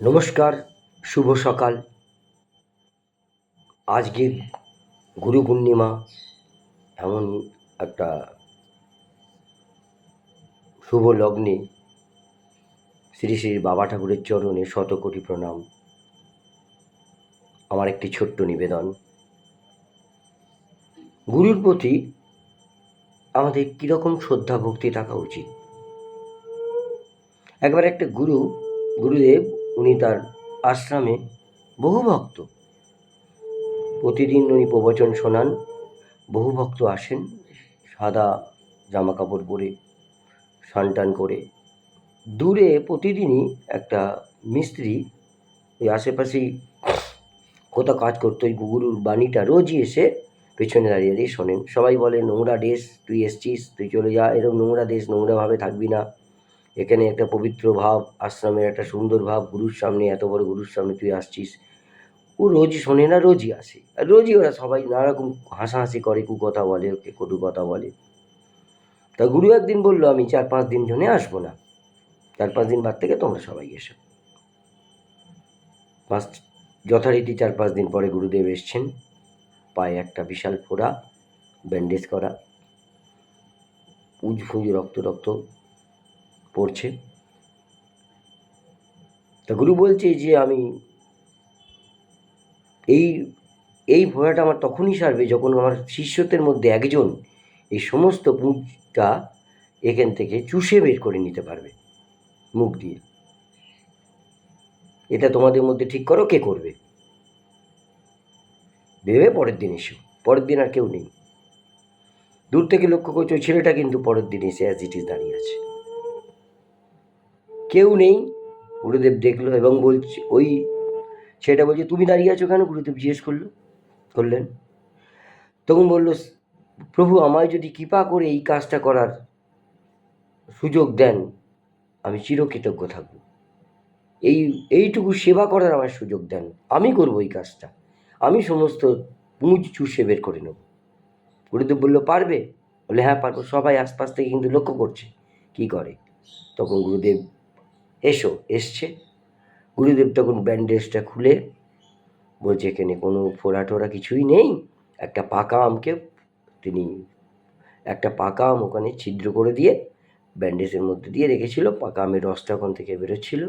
নমস্কার, শুভ সকাল। আজকে গুরু পূর্ণিমা, এমন একটা শুভ লগ্নে শ্রী শ্রী বাবা ঠাকুরের চরণে শতকোটি প্রণাম। আমার একটি ছোট্ট নিবেদন, গুরুর প্রতি আমাদের কীরকম শ্রদ্ধা ভক্তি থাকা উচিত। একবার একটা গুরুদেব, উনি তার আশ্রমে বহু ভক্ত, প্রতিদিন উনি প্রবচন শোনান। বহু ভক্ত আসেন সাদা জামা কাপড় পরে, স্নান করে। দূরে প্রতিদিনই একটা মিস্ত্রি ওই আশেপাশেই কোথাও কাজ করতো, ওই গুরুর বাণীটা রোজই এসে পেছনে দাঁড়িয়ে দাঁড়িয়ে শোনেন। সবাই বলে, নোংরা ড্রেস, তুই এসছিস, তুই চলে যা, এরকম নোংরা ড্রেস নোংরাভাবে থাকবি না। এখানে একটা পবিত্র ভাব, আশ্রমের একটা সুন্দর ভাব, গুরুর সামনে, এত বড় গুরুর সামনে তুই আসছিস। ও রোজই শোনে না, রোজই আসে, আর রোজই ওরা সবাই নানারকম হাসাহাসি করে, কুকথা বলে, ওকে কটু কথা বলে। তা গুরু একদিন বললো, আমি 4-5 দিন জন্য আসবো না, 4-5 দিন বাদ থেকে তোমরা সবাই এসো। যথারীতি 4-5 দিন পরে গুরুদেব এসছেন। পায়ে একটা বিশাল ফোড়া, ব্যান্ডেজ করা, পুঁজ রক্ত রক্ত পড়ছে। তা গুরু বলছে যে আমি এই ফোড়াটা আমার তখনই সারবে যখন আমার শিষ্যদের মধ্যে একজন এই সমস্ত পুঁজটা এখান থেকে চুষে বের করে নিতে পারবে মুখ দিয়ে। এটা তোমাদের মধ্যে ঠিক করো, কে করবে। ভেবে পরের দিন এসো। পরের দিন আর কেউ নেই। দূর থেকে লক্ষ্য করছো, ওই ছেলেটা কিন্তু পরের দিন এসে অ্যাজ ইট ইজ দাঁড়িয়ে আছে, কেউ নেই। গুরুদেব দেখলো এবং বলছে, ওই ছেলেটা বলছে, তুমি দাঁড়িয়ে আছো কেন? গুরুদেব জিজ্ঞেস করলেন। তখন বলল, প্রভু আমায় যদি কৃপা করে এই কাজটা করার সুযোগ দেন, আমি চিরকৃতজ্ঞ থাকব। এইটুকু সেবা করার আমার সুযোগ দেন, আমি করব এই কাজটা, আমি সমস্ত পুঁজ চুষে বের করে নেব। গুরুদেব বলল, পারবে? বলে, হ্যাঁ পারবো। সবাই আশপাশ থেকে কিন্তু লক্ষ্য করছে কি করে। তখন গুরুদেব এসছে। গুরুদেব তখন ব্যান্ডেজটা খুলে বলছে, এখানে কোনো ফোড়া টোড়া কিছুই নেই। একটা পাকা আম ওখানে ছিদ্র করে দিয়ে ব্যান্ডেজের মধ্যে দিয়ে রেখেছিল। পাকা আমের রসটা ওখান থেকে বেরোচ্ছিল।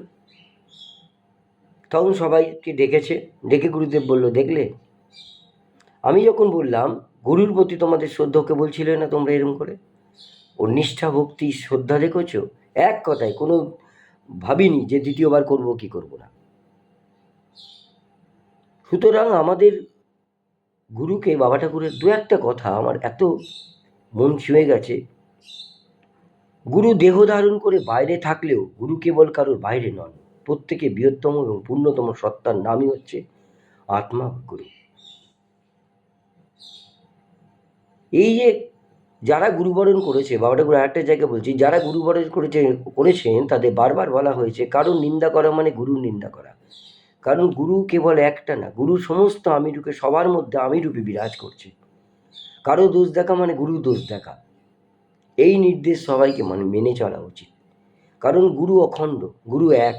তখন সবাইকে ডেকে গুরুদেব বলল, দেখলে, আমি যখন বললাম গুরুর প্রতি তোমাদের শ্রদ্ধাকে বলছিলে না তোমরা এরকম করে, ওর নিষ্ঠা ভক্তি শ্রদ্ধা দেখেছ। এক কথায় কোনো ভাবিনি যে দ্বিতীয়বার করব কি করব না। সুতরাং আমাদের গুরুকে, বাবা ঠাকুরের দু একটা কথা আমার এত মন ছুঁয়ে গেছে। গুরু দেহ ধারণ করে বাইরে থাকলেও গুরু কেবল কারোর বাইরে নন, প্রত্যেকে বৃহত্তম এবং পূর্ণতম সত্তার নামই হচ্ছে আত্মা গুরু। এই যে যারা গুরুবরণ করেছে, বাবা ঠাকুর আরেকটা জায়গায় বলছি, যারা গুরুবরণ করেছেন তাদের বারবার বলা হয়েছে, কারণ নিন্দা করা মানে গুরুর নিন্দা করা। কারণ গুরু কেবল একটা না, গুরু সমস্ত আমি রূপে, সবার মধ্যে আমি রূপে বিরাজ করছে। কারো দোষ দেখা মানে গুরু দোষ দেখা, এই নির্দেশ সবাইকে মেনে চলা উচিত। কারণ গুরু অখণ্ড, গুরু এক।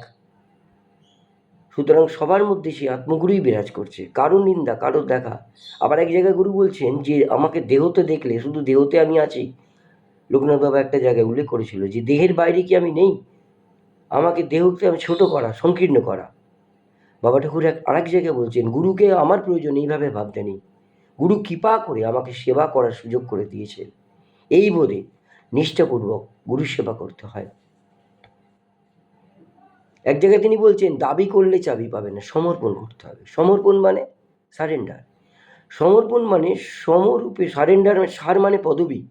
সুতরাং সবার মধ্যে সেই আত্মগুরুই বিরাজ করছে। কারো নিন্দা, কারো দেখা। আবার এক জায়গায় গুরু বলছেন যে আমাকে দেহতে দেখলে, শুধু দেহতে আমি আছি। লোকনাথ বাবা একটা জায়গায় উল্লেখ করেছিল যে দেহের বাইরে কি আমি নেই? আমাকে দেহকে আমি ছোট করা, সংকীর্ণ করা। বাবা ঠাকুর আরেক জায়গায় বলছেন, গুরুকে আমার প্রয়োজন এইভাবে ভাবতে নেই, গুরু কৃপা করে আমাকে সেবা করার সুযোগ করে দিয়েছেন। এই বোধে নিষ্ঠাপূর্বক গুরু সেবা করতে হয়। এক জায়গায় তিনি বলছেন, দাবি করলে চাবি পাবে না, সমর্পণ করতে হবে। সমর্পণ মানে সারেন্ডার। সমর্পণ মানে সমরূপে সারেন্ডার। সার মানে পদবী,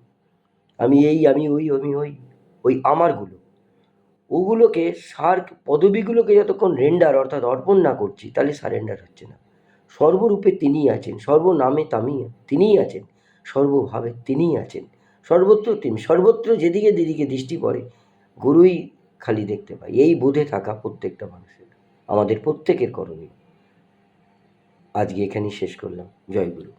আমি এই, আমি ওই, ওই আমারগুলো, ওগুলোকে সার পদবীগুলোকে যতক্ষণ রেন্ডার অর্থাৎ অর্পণ না করছি, তাহলে সারেন্ডার হচ্ছে না। সর্বরূপে তিনিই আছেন, সর্বনামে তিনিই আছেন, সর্বভাবে তিনিই আছেন, সর্বত্র যেদিকে দৃষ্টি পড়ে গুরুই খালি দেখতে পাই। এই বোধে থাকা প্রত্যেকটা মানুষের, আমাদের প্রত্যেকের করণীয়। আজকে এখানেই শেষ করলাম। জয় গুরু।